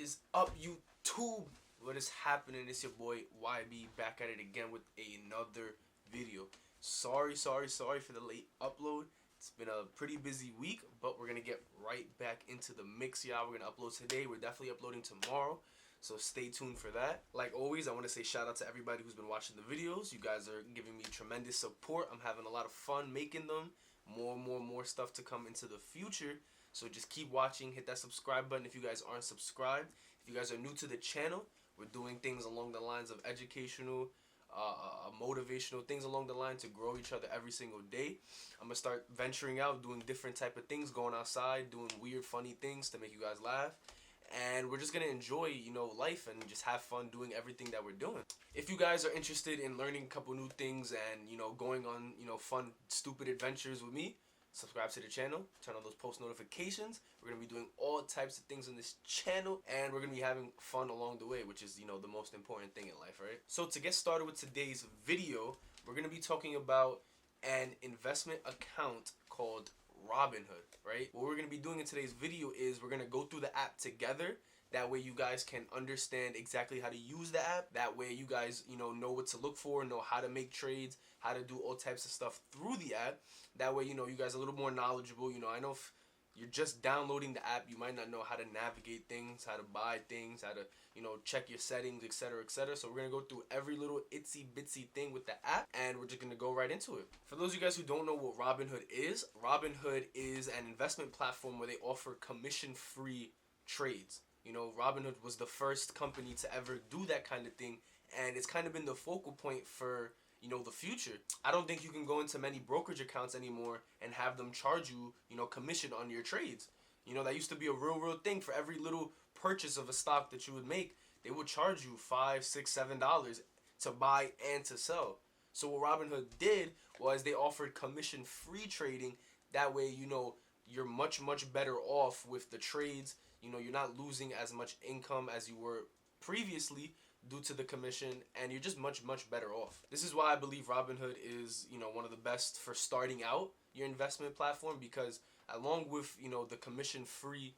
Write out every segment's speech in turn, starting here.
What is up, YouTube? What is happening? It's your boy YB back at it again with another video. Sorry for the late upload. It's been a pretty busy week, but we're gonna get right back into the mix, y'all. We're gonna upload today. We're definitely uploading tomorrow, so stay tuned for that. Like always, I want to say shout out to everybody who's been watching the videos. You guys are giving me tremendous support. I'm having a lot of fun making them. More stuff to come into the future. So just keep watching, hit that subscribe button if you guys aren't subscribed. If you guys are new to the channel, we're doing things along the lines of educational, motivational, things along the line to grow each other every single day. I'm going to start venturing out, doing different type of things, going outside, doing weird, funny things to make you guys laugh. And we're just going to enjoy, life and just have fun doing everything that we're doing. If you guys are interested in learning a couple new things and, going on, fun, stupid adventures with me, subscribe to the channel, turn on those post notifications. We're going to be doing all types of things on this channel, and we're going to be having fun along the way, which is, the most important thing in life, right? So to get started with today's video, we're going to be talking about an investment account called Robinhood, right? What we're going to be doing in today's video is we're going to go through the app together. That way you guys can understand exactly how to use the app. That way you guys, know what to look for, know how to make trades, how to do all types of stuff through the app. That way, you guys are a little more knowledgeable. I know if you're just downloading the app, you might not know how to navigate things, how to buy things, how to, check your settings, etc., etc. So we're going to go through every little itsy bitsy thing with the app, and we're just going to go right into it. For those of you guys who don't know what Robinhood is an investment platform where they offer commission-free trades. Robinhood was the first company to ever do that kind of thing, and it's kind of been the focal point for, the future. I don't think you can go into many brokerage accounts anymore and have them charge you, commission on your trades. That used to be a real thing. For every little purchase of a stock that you would make, they would charge you $5, $6, $7 to buy and to sell. So what Robinhood did was they offered commission-free trading. That way, you're much better off with the trades. You're not losing as much income as you were previously due to the commission, and you're just much better off. This is why I believe Robinhood is, one of the best for starting out your investment platform, because along with, the commission-free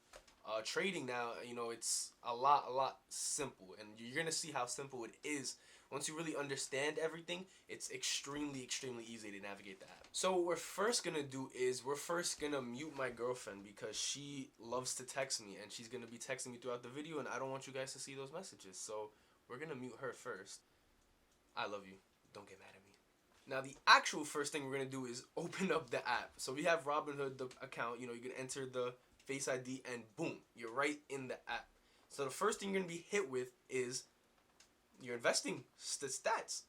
trading now, it's a lot simple, and you're going to see how simple it is. Once you really understand everything, it's extremely easy to navigate the app. So what we're first going to do is we're first going to mute my girlfriend, because she loves to text me, and she's going to be texting me throughout the video, and I don't want you guys to see those messages. So we're going to mute her first. I love you. Don't get mad at me. Now, the actual first thing we're going to do is open up the app. So we have Robinhood, the account. You can enter the Face ID, and boom, you're right in the app. So the first thing you're going to be hit with is your investing stats.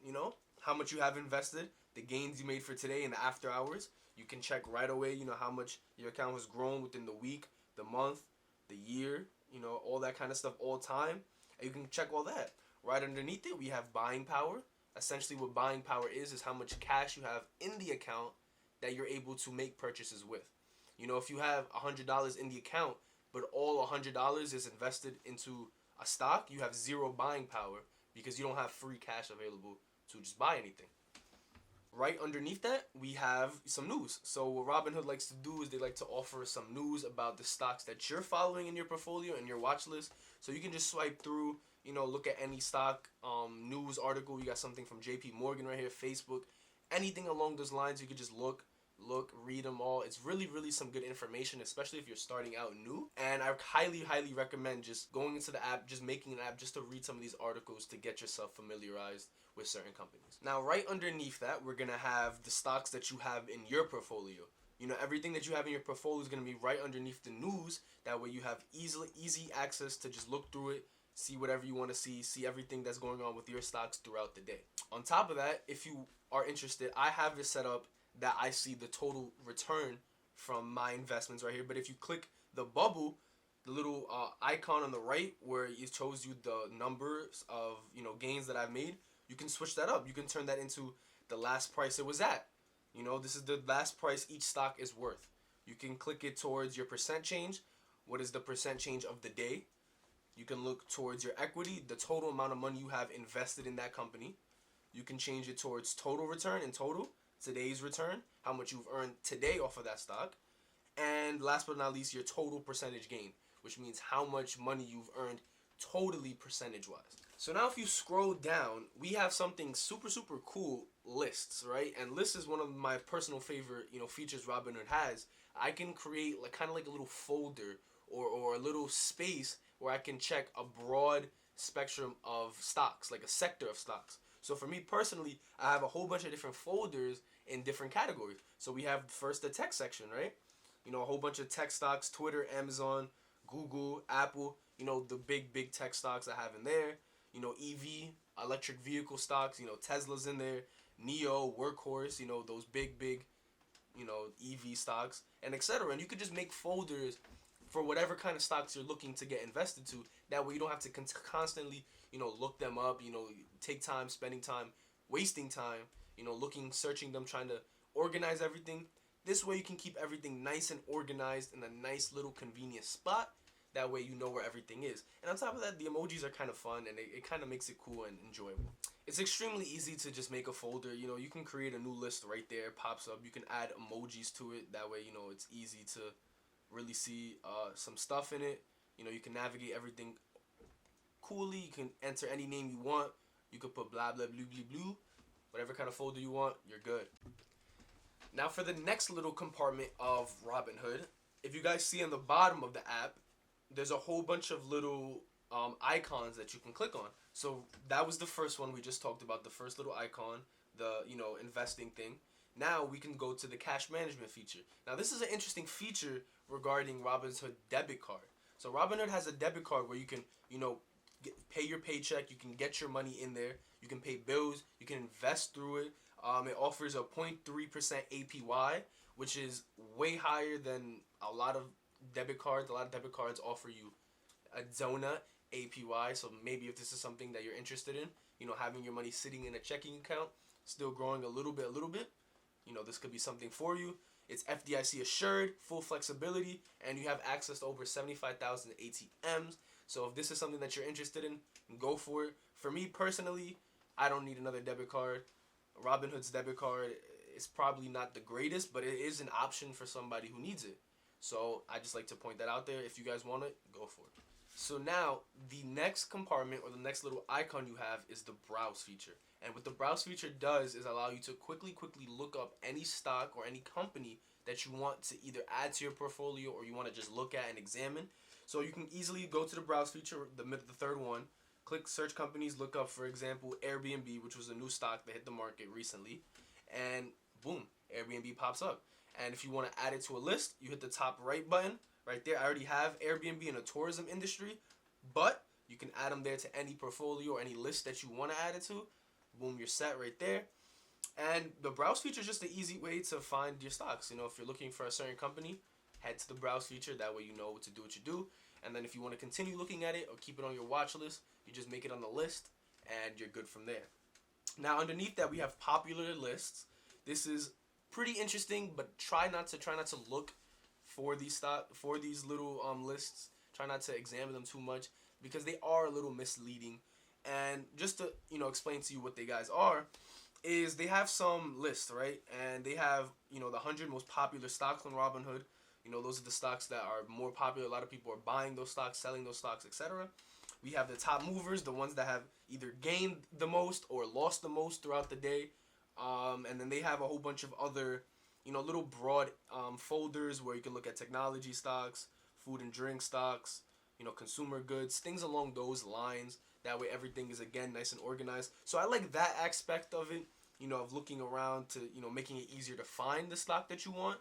How much you have invested, the gains you made for today and the after hours. You can check right away, how much your account has grown within the week, the month, the year, all that kind of stuff all time. And you can check all that. Right underneath it, we have buying power. Essentially what buying power is how much cash you have in the account that you're able to make purchases with. If you have $100 in the account, but all $100 is invested into a stock, you have zero buying power, because you don't have free cash available to just buy anything. Right underneath that, we have some news. So what Robinhood likes to do is they like to offer some news about the stocks that you're following in your portfolio and your watch list. So you can just swipe through, look at any stock news article. You got something from JP Morgan right here, Facebook, anything along those lines. You can just look, read them all. It's really some good information, especially if you're starting out new. And I highly recommend just going into the app, just making an app just to read some of these articles to get yourself familiarized with certain companies. Now, right underneath that, we're going to have the stocks that you have in your portfolio. Everything that you have in your portfolio is going to be right underneath the news. That way you have easy access to just look through it, see whatever you want to see everything that's going on with your stocks throughout the day. On top of that, if you are interested, I have it set up that I see the total return from my investments right here. But if you click the bubble, the little icon on the right where it shows you the numbers of gains that I've made, you can switch that up. You can turn that into the last price it was at. This is the last price each stock is worth. You can click it towards your percent change. What is the percent change of the day? You can look towards your equity, the total amount of money you have invested in that company. You can change it towards total return in total, today's return, how much you've earned today off of that stock. And last but not least, your total percentage gain, which means how much money you've earned totally percentage wise. So now if you scroll down, we have something super super cool, lists, right? And lists is one of my personal favorite, features Robinhood has. I can create like kind of like a little folder or a little space where I can check a broad spectrum of stocks, like a sector of stocks. So for me personally, I have a whole bunch of different folders in different categories. So we have first the tech section, right? A whole bunch of tech stocks, Twitter, Amazon, Google, Apple, the big tech stocks I have in there. EV, electric vehicle stocks, Tesla's in there, Neo, Workhorse, those big, EV stocks, and etc. And you could just make folders for whatever kind of stocks you're looking to get invested to. That way you don't have to constantly, look them up, take time, spending time, wasting time, looking, searching them, trying to organize everything. This way you can keep everything nice and organized in a nice little convenient spot. That way you know where everything is. And on top of that, the emojis are kind of fun, and it kind of makes it cool and enjoyable. It's extremely easy to just make a folder. You can create a new list right there. It pops up. You can add emojis to it. That way, it's easy to really see some stuff in it. You can navigate everything coolly. You can enter any name you want. You could put blah, blah, blue, blue, blue. Whatever kind of folder you want, you're good. Now for the next little compartment of Robinhood, if you guys see on the bottom of the app, there's a whole bunch of little icons that you can click on. So that was the first one we just talked about, the first little icon, the investing thing. Now we can go to the cash management feature. Now this is an interesting feature regarding Robinhood debit card. So Robinhood has a debit card where you can pay your paycheck, you can get your money in there, you can pay bills, you can invest through it. It offers a 0.3% APY, which is way higher than a lot of debit cards. A lot of debit cards offer you a donut APY. So maybe if this is something that you're interested in, having your money sitting in a checking account, still growing a little bit, this could be something for you. It's FDIC assured, full flexibility, and you have access to over 75,000 ATMs. So if this is something that you're interested in, go for it. For me personally, I don't need another debit card. Robinhood's debit card is probably not the greatest, but it is an option for somebody who needs it. So I just like to point that out there. If you guys want it, go for it. So now the next compartment or the next little icon you have is the browse feature. And what the browse feature does is allow you to quickly look up any stock or any company that you want to either add to your portfolio or you want to just look at and examine. So you can easily go to the browse feature, the third one, click search companies, look up, for example, Airbnb, which was a new stock that hit the market recently, and boom, Airbnb pops up. And if you want to add it to a list, you hit the top right button right there. I already have Airbnb in the tourism industry, but you can add them there to any portfolio or any list that you want to add it to. Boom, you're set right there. And the browse feature is just an easy way to find your stocks. If you're looking for a certain company, head to the browse feature. That way you know what to do what you do. And then if you want to continue looking at it or keep it on your watch list, you just make it on the list and you're good from there. Now underneath that we have popular lists. This is pretty interesting, but try not to look for these little lists. Try not to examine them too much because they are a little misleading. And just to explain to you what they guys are, is they have some lists, right? And they have the 100 most popular stocks on Robinhood. Those are the stocks that are more popular. A lot of people are buying those stocks, selling those stocks, etc. We have the top movers, the ones that have either gained the most or lost the most throughout the day. And then they have a whole bunch of other, little broad folders where you can look at technology stocks, food and drink stocks, consumer goods, things along those lines. That way everything is, again, nice and organized. So I like that aspect of it, of looking around to, making it easier to find the stock that you want.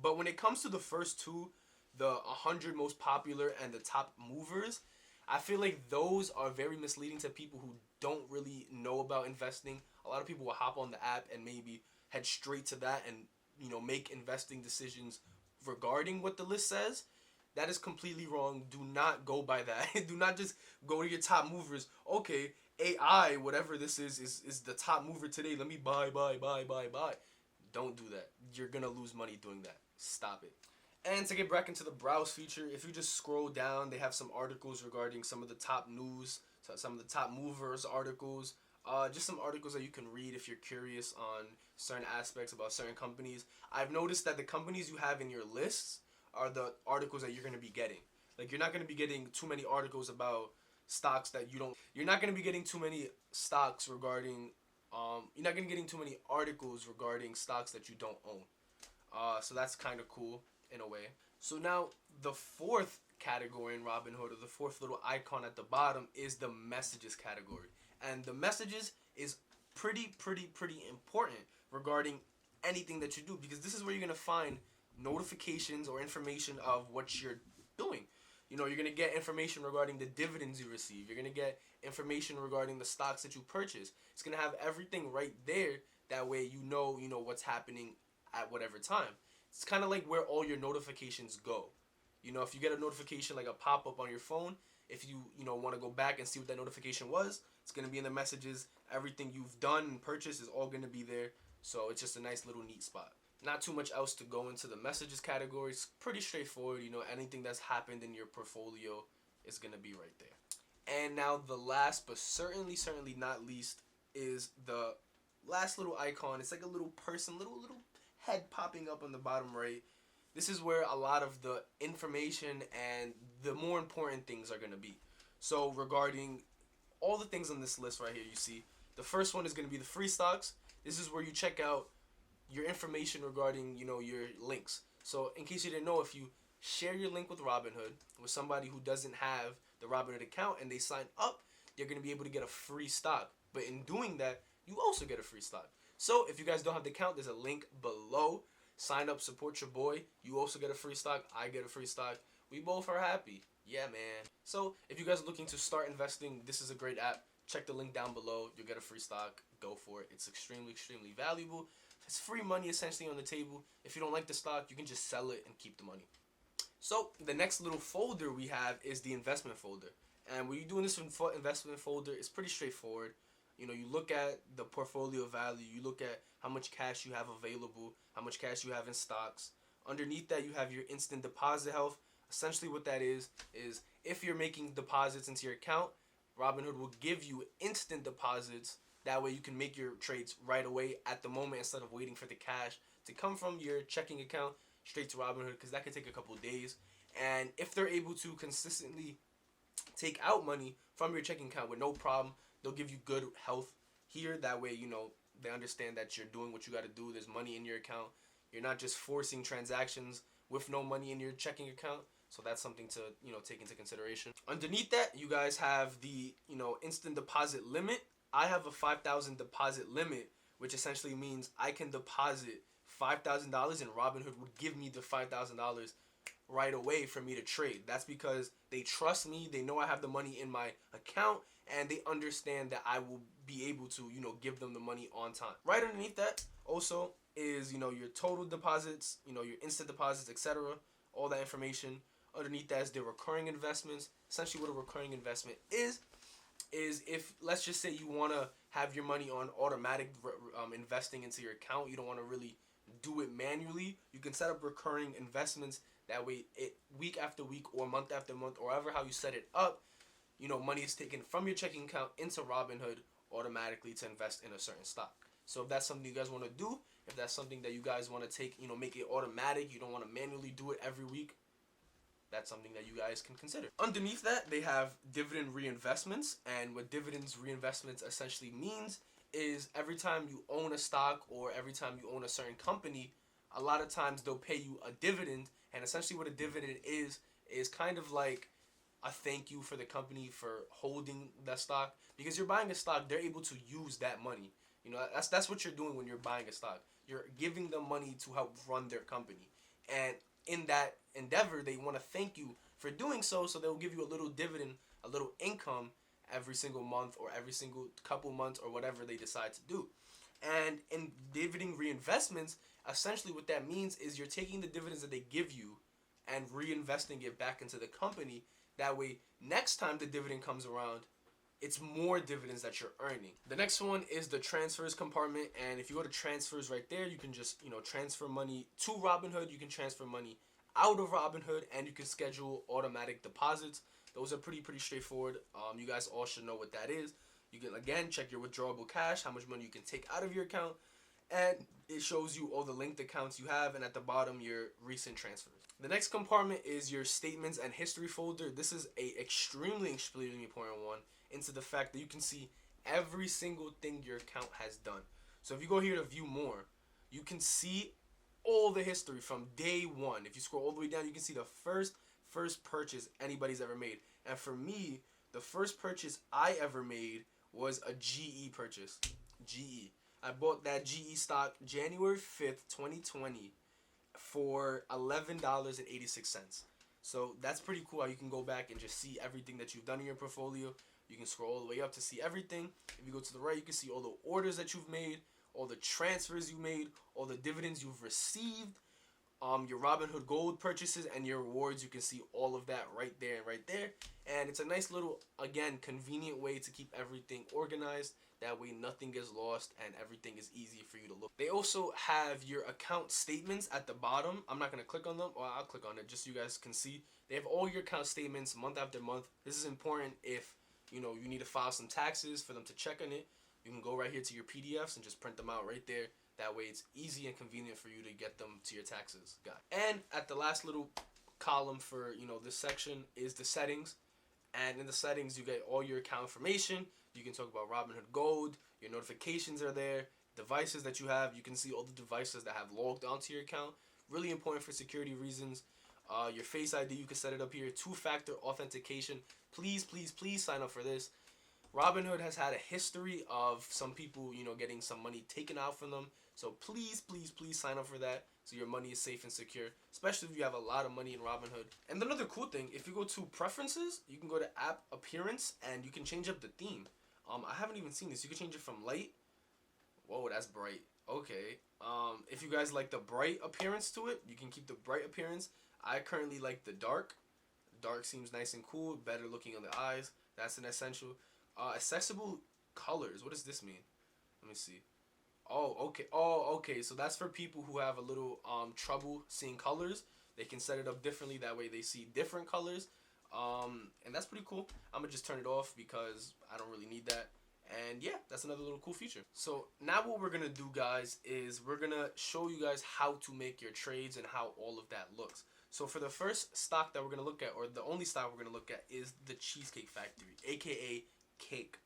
But when it comes to the first two, the 100 most popular and the top movers, I feel like those are very misleading to people who don't really know about investing. A lot of people will hop on the app and maybe head straight to that and, make investing decisions regarding what the list says. That is completely wrong. Do not go by that. Do not just go to your top movers. Okay, AI, whatever this is the top mover today. Let me buy. Don't do that. You're going to lose money doing that. Stop it. And to get back into the browse feature, if you just scroll down, they have some articles regarding some of the top news, some of the top movers articles, just some articles that you can read if you're curious on certain aspects about certain companies. I've noticed that the companies you have in your lists are the articles that you're going to be getting. Like, you're not going to be getting too many articles about, stocks that you don't. You're not going to be getting too many stocks regarding. You're not going to be getting too many articles regarding stocks that you don't own. So that's kind of cool in a way. So now the fourth category in Robinhood, or the fourth little icon at the bottom, is the messages category. And the messages is pretty important regarding anything that you do, because this is where you're going to find notifications or information of what you're doing. You know, you're going to get information regarding the dividends you receive. You're going to get information regarding the stocks that you purchase. It's going to have everything right there. That way you know what's happening at whatever time. It's kind of like where all your notifications go. You know, if you get a notification like a pop-up on your phone, if you want to go back and see what that notification was, it's going to be in the messages. Everything you've done and purchased is all going to be there. So it's just a nice little neat spot. Not too much else to go into the messages category. It's pretty straightforward. You know, anything that's happened in your portfolio is going to be right there. And now the last, but certainly not least, is the last little icon. It's like a little person, little head popping up on the bottom right. This is where a lot of the information and the more important things are going to be. So regarding all the things on this list right here, you see, the first one is going to be the free stocks. This is where you check out your information regarding, your links. So in case you didn't know, if you share your link with Robinhood with somebody who doesn't have the Robinhood account and they sign up, you're going to be able to get a free stock. But in doing that, you also get a free stock. So if you guys don't have the account, there's a link below. Sign up, support your boy. You also get a free stock. I get a free stock. We both are happy. Yeah, man. So if you guys are looking to start investing, this is a great app. Check the link down below. You'll get a free stock. Go for it. It's extremely valuable. It's free money essentially on the table. If you don't like the stock, you can just sell it and keep the money. So the next little folder we have is the investment folder. And when you're doing this investment folder, it's pretty straightforward. You look at the portfolio value, you look at how much cash you have available, how much cash you have in stocks. Underneath that, you have your instant deposit health. Essentially what that is if you're making deposits into your account, Robinhood will give you instant deposits. That way you can make your trades right away at the moment instead of waiting for the cash to come from your checking account straight to Robinhood, because that could take a couple of days. And if they're able to consistently take out money from your checking account with no problem, they'll give you good health here. That way, they understand that you're doing what you got to do. There's money in your account. You're not just forcing transactions with no money in your checking account. So that's something to, take into consideration. Underneath that, you guys have the, instant deposit limit. I have a 5,000 deposit limit, which essentially means I can deposit $5,000 and Robinhood would give me the $5,000 right away for me to trade. That's because they trust me. They know I have the money in my account, and they understand that I will be able to, give them the money on time. Right underneath that also is, your total deposits, your instant deposits, etc. All that information. Underneath that is the recurring investments. Essentially what a recurring investment is if, let's just say, you want to have your money on automatic investing into your account. You don't want to really do it manually. You can set up recurring investments. That way, week after week or month after month, or however how you set it up, money is taken from your checking account into Robinhood automatically to invest in a certain stock. So if that's something you guys want to do, if that's something that you guys want to take, make it automatic, you don't want to manually do it every week, that's something that you guys can consider. Underneath that, they have dividend reinvestments. And what dividends reinvestments essentially means is every time you own a stock or every time you own a certain company, a lot of times they'll pay you a dividend. And essentially what a dividend is kind of like a thank you for the company for holding that stock. Because you're buying a stock, they're able to use that money. That's what you're doing when you're buying a stock. You're giving them money to help run their company. And in that endeavor, they want to thank you for doing so they'll give you a little dividend, a little income every single month or every single couple months or whatever they decide to do. And in dividend reinvestments, essentially what that means is you're taking the dividends that they give you and reinvesting it back into the company. That way, next time the dividend comes around, it's more dividends that you're earning. The next one is the transfers compartment. And if you go to transfers right there, you can just, transfer money to Robinhood. You can transfer money out of Robinhood, and you can schedule automatic deposits. Those are pretty straightforward. You guys all should know what that is. You can, again, check your withdrawable cash, how much money you can take out of your account. and it shows you all the linked accounts you have, and at the bottom your recent transfers. The next compartment is your statements and history folder. This is a extremely important one, into the fact that you can see every single thing your account has done. So if you go here to view more, you can see all the history from day one. If you scroll all the way down, you can see the first purchase anybody's ever made. And for me, the first purchase I ever made was a GE purchase. GE. I bought that GE stock January 5th, 2020 for $11.86. So that's pretty cool how you can go back and just see everything that you've done in your portfolio. You can scroll all the way up to see everything. If you go to the right, you can see all the orders that you've made, all the transfers you made, all the dividends you've received, your Robinhood Gold purchases, and your rewards. You can see all of that right there and right there. And it's a nice little, again, convenient way to keep everything organized. That way nothing gets lost and everything is easy for you to look. They also have your account statements at the bottom. I'm not going to click on them, or I'll click on it just so you guys can see. They have all your account statements month after month. This is important if you need to file some taxes for them to check on it. You can go right here to your PDFs and just print them out right there. That way it's easy and convenient for you to get them to your taxes guy. And at the last little column for this section is the settings. And in the settings you get all your account information. You can talk about Robinhood Gold. Your notifications are there. Devices that you have, you can see all the devices that have logged onto your account. Really important for security reasons. Your Face ID, you can set it up here. Two-factor authentication. Please sign up for this. Robinhood has had a history of some people, getting some money taken out from them. So please sign up for that so your money is safe and secure, especially if you have a lot of money in Robinhood. And another cool thing, if you go to preferences, you can go to app appearance and you can change up the theme. I haven't even seen this. You can change it from light. Whoa, that's bright. Okay. If you guys like the bright appearance to it, you can keep the bright appearance. I currently like the dark. Dark seems nice and cool, better looking on the eyes. That's an essential. Accessible colors. What does this mean? Let me see. Oh, okay. So that's for people who have a little trouble seeing colors. They can set it up differently. That way they see different colors. And that's pretty cool. I'm gonna just turn it off because I don't really need that. And yeah, that's another little cool feature. So now what we're gonna do, guys, is we're gonna show you guys how to make your trades and how all of that looks. So for the first stock that we're gonna look at, or the only stock we're gonna look at, is the Cheesecake Factory, aka Cake.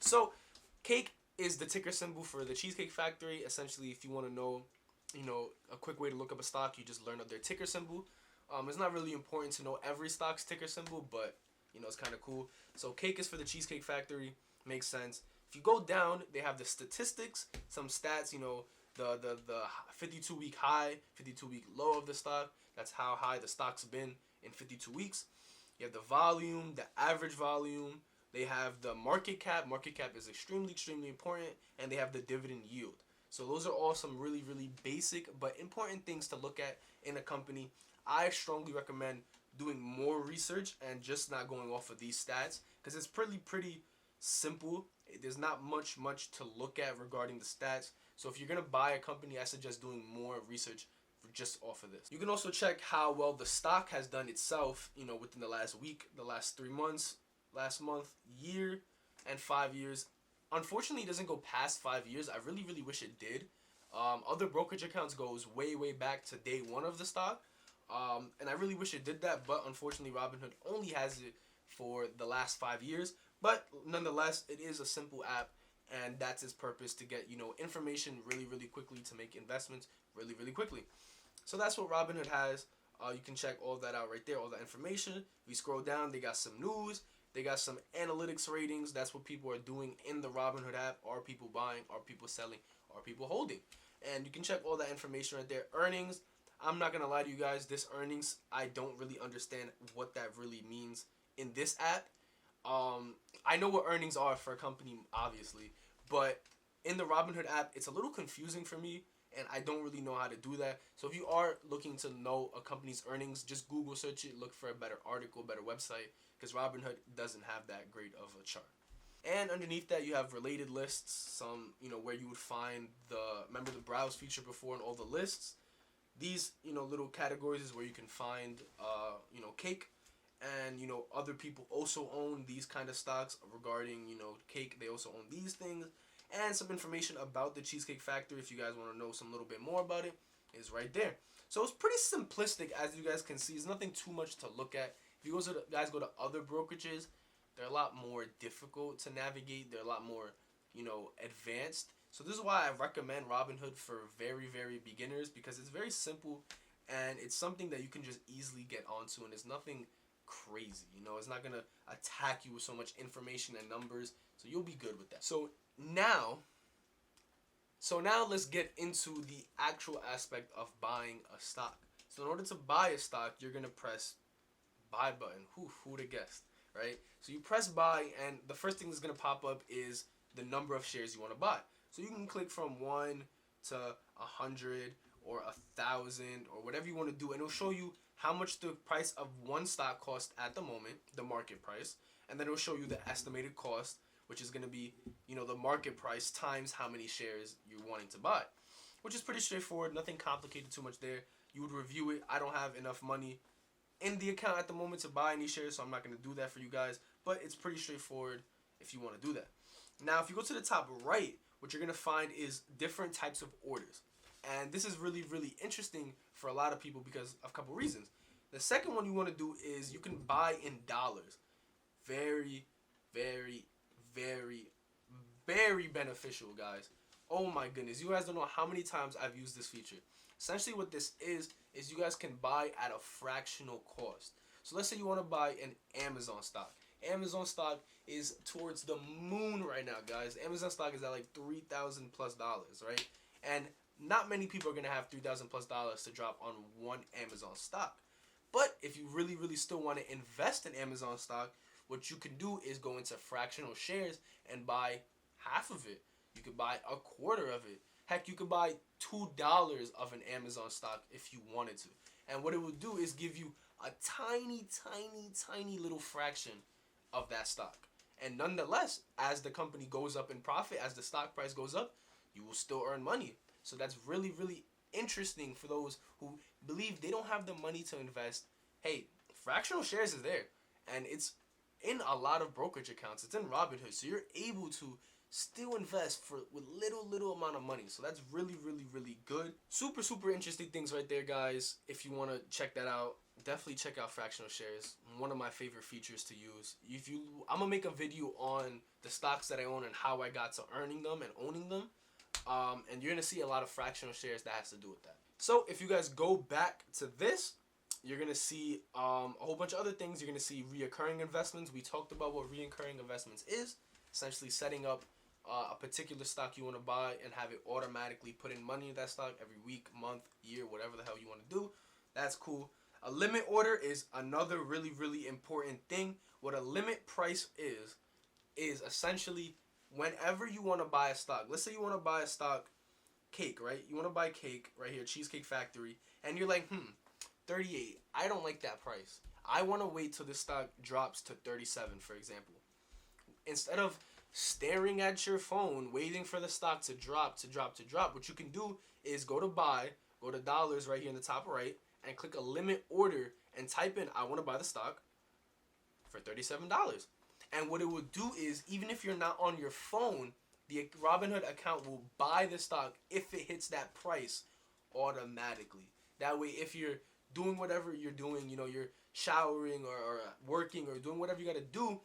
So Cake is the ticker symbol for the Cheesecake Factory. Essentially, if you want to know, a quick way to look up a stock, you just learn of their ticker symbol. It's not really important to know every stock's ticker symbol, but it's kind of cool. So Cake is for the Cheesecake Factory. Makes sense. If you go down, they have the statistics, some stats. The 52-week high, 52-week low of the stock. That's how high the stock's been in 52 weeks. You have the volume, the average volume. They have the market cap. Market cap is extremely important. And they have the dividend yield. So those are all some really basic but important things to look at in a company. I strongly recommend doing more research and just not going off of these stats, because it's pretty simple. There's not much to look at regarding the stats. So if you're going to buy a company, I suggest doing more research just off of this. You can also check how well the stock has done itself, within the last week, the last 3 months, last month, year, and 5 years. Unfortunately, it doesn't go past 5 years. I really wish it did. Other brokerage accounts goes way back to day one of the stock. And I really wish it did that, but unfortunately Robinhood only has it for the last 5 years. But nonetheless, it is a simple app, and that's its purpose, to get information really quickly, to make investments really quickly. So that's what Robinhood has. You can check all that out right there, all the information. If you scroll down, they got some news, they got some analytics ratings. That's what people are doing in the Robinhood app. Are people buying? Are people selling? Are people holding? And you can check all that information right there. Earnings. I'm not going to lie to you guys, this earnings, I don't really understand what that really means in this app. I know what earnings are for a company, obviously, but in the Robinhood app, it's a little confusing for me, and I don't really know how to do that. So if you are looking to know a company's earnings, just Google search it, look for a better article, better website, because Robinhood doesn't have that great of a chart. And underneath that, you have related lists, some, where you would find remember the browse feature before and all the lists. These, little categories is where you can find, Cake, and, other people also own these kind of stocks regarding, Cake. They also own these things, and some information about the Cheesecake Factory if you guys want to know some little bit more about it is right there. So it's pretty simplistic, as you guys can see. There's nothing too much to look at. If you guys go to other brokerages, they're a lot more difficult to navigate. They're a lot more, advanced. So this is why I recommend Robinhood for very, very beginners, because it's very simple and it's something that you can just easily get onto, and it's nothing crazy. It's not gonna attack you with so much information and numbers, so you'll be good with that. So now let's get into the actual aspect of buying a stock. So in order to buy a stock, you're gonna press buy button. Who would have guessed, right? So you press buy, and the first thing that's gonna pop up is the number of shares you want to buy. So you can click from 1 to 100 or 1,000 or whatever you want to do, and it'll show you how much the price of one stock costs at the moment, the market price, and then it'll show you the estimated cost, which is going to be, the market price times how many shares you're wanting to buy, which is pretty straightforward, nothing complicated too much there. You would review it. I don't have enough money in the account at the moment to buy any shares, so I'm not going to do that for you guys, but it's pretty straightforward if you want to do that. Now, if you go to the top right, what you're going to find is different types of orders. And this is really, really interesting for a lot of people because of a couple reasons. The second one you want to do is you can buy in dollars. Very, very, very, very beneficial, guys. Oh my goodness. You guys don't know how many times I've used this feature. Essentially what this is you guys can buy at a fractional cost. So let's say you want to buy an Amazon stock. Amazon stock is towards the moon right now, guys. Amazon stock is at like $3,000 plus, right? And not many people are going to have $3,000 plus to drop on one Amazon stock. But if you really, really still want to invest in Amazon stock, what you can do is go into fractional shares and buy half of it. You could buy a quarter of it. Heck, you could buy $2 of an Amazon stock if you wanted to. And what it will do is give you a tiny, tiny, tiny little fraction of that stock. And nonetheless, as the company goes up in profit, as the stock price goes up, you will still earn money. So that's really, really interesting for those who believe they don't have the money to invest. Hey, fractional shares is there, and it's in a lot of brokerage accounts. It's in Robinhood, so you're able to still invest with little amount of money. So that's really, really, really good. Super, super interesting things right there, guys. If you want to check that out, definitely check out fractional shares. One of my favorite features to use. I'm gonna make a video on the stocks that I own and how I got to earning them and owning them. And you're gonna see a lot of fractional shares that has to do with that. So if you guys go back to this, you're gonna see a whole bunch of other things. You're gonna see reoccurring investments. We talked about what reoccurring investments is. Essentially setting up a particular stock you want to buy and have it automatically put in money in that stock every week, month, year, whatever the hell you want to do. That's cool. A limit order is another really, really important thing. What a limit price is essentially whenever you want to buy a stock. Let's say you want to buy a stock, cake, right? You want to buy cake right here, Cheesecake Factory, and you're like, 38. I don't like that price. I want to wait till this stock drops to 37, for example. Instead of staring at your phone, waiting for the stock to drop, what you can do is go to buy, go to dollars right here in the top right, and click a limit order and type in, I want to buy the stock for $37. And what it will do is, even if you're not on your phone, the Robinhood account will buy the stock if it hits that price automatically. That way, if you're doing whatever you're doing, you're showering or working or doing whatever you got to do,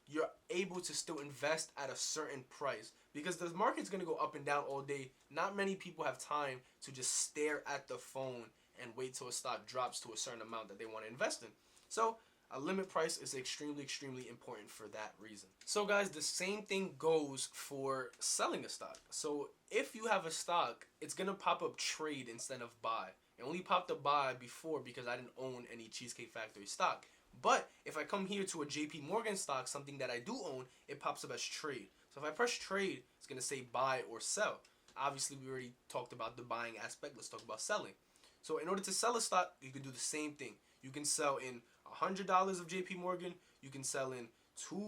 you're able to still invest at a certain price. Because the market's going to go up and down all day. Not many people have time to just stare at the phone and wait till a stock drops to a certain amount that they want to invest in. So a limit price is extremely, extremely important for that reason. So guys, the same thing goes for selling a stock. So if you have a stock, it's going to pop up trade instead of buy. It only popped up buy before because I didn't own any Cheesecake Factory stock. But if I come here to a JP Morgan stock, something that I do own, it pops up as trade. So if I press trade, it's going to say buy or sell. Obviously, we already talked about the buying aspect. Let's talk about selling. So in order to sell a stock, you can do the same thing. You can sell in $100 of JP Morgan. You can sell in $2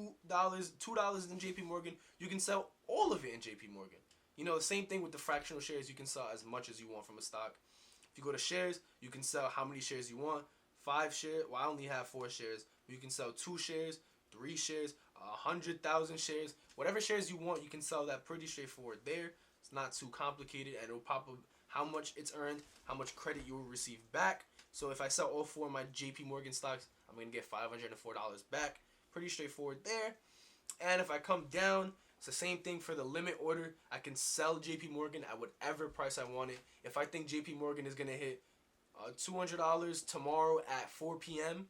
in JP Morgan. You can sell all of it in JP Morgan. The same thing with the fractional shares. You can sell as much as you want from a stock. If you go to shares, you can sell how many shares you want. 5 shares. Well, I only have 4 shares. You can sell 2 shares, 3 shares, 100,000 shares, whatever shares you want, you can sell that pretty straightforward there. It's not too complicated, and it'll pop up how much it's earned, how much credit you will receive back. So if I sell all 4 of my JP Morgan stocks, I'm going to get $504 back. Pretty straightforward there. And if I come down, it's the same thing for the limit order. I can sell JP Morgan at whatever price I want it. If I think JP Morgan is going to hit $200 tomorrow at 4 p.m.,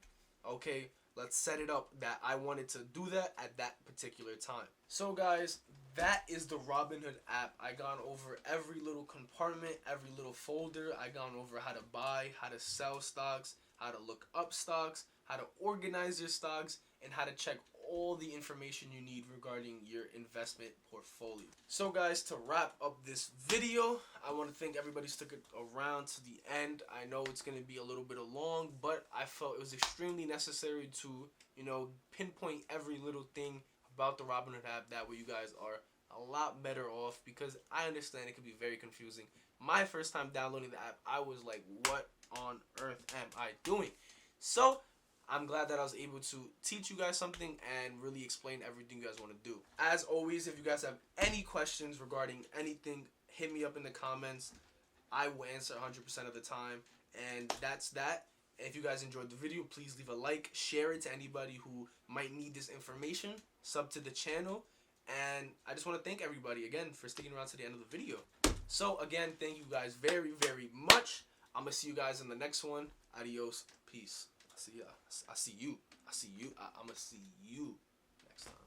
okay, let's set it up that I wanted to do that at that particular time. So guys, that is the Robinhood app. I gone over every little compartment, every little folder. I gone over how to buy, how to sell stocks, how to look up stocks, how to organize your stocks, and how to check all the information you need regarding your investment portfolio. So guys, to wrap up this video, I want to thank everybody who stuck it around to the end. I know it's going to be a little bit long, but I felt it was extremely necessary to, pinpoint every little thing about the Robinhood app. That way you guys are a lot better off, because I understand it can be very confusing. My first time downloading the app, I was like, what on earth am I doing? So I'm glad that I was able to teach you guys something and really explain everything you guys want to do. As always, if you guys have any questions regarding anything, hit me up in the comments. I will answer 100% of the time. And that's that. If you guys enjoyed the video, please leave a like, share it to anybody who might need this information, sub to the channel, and I just want to thank everybody again for sticking around to the end of the video. So again, thank you guys very, very much. I'm going to see you guys in the next one. Adios. Peace. I see you. I'm going to see you next time.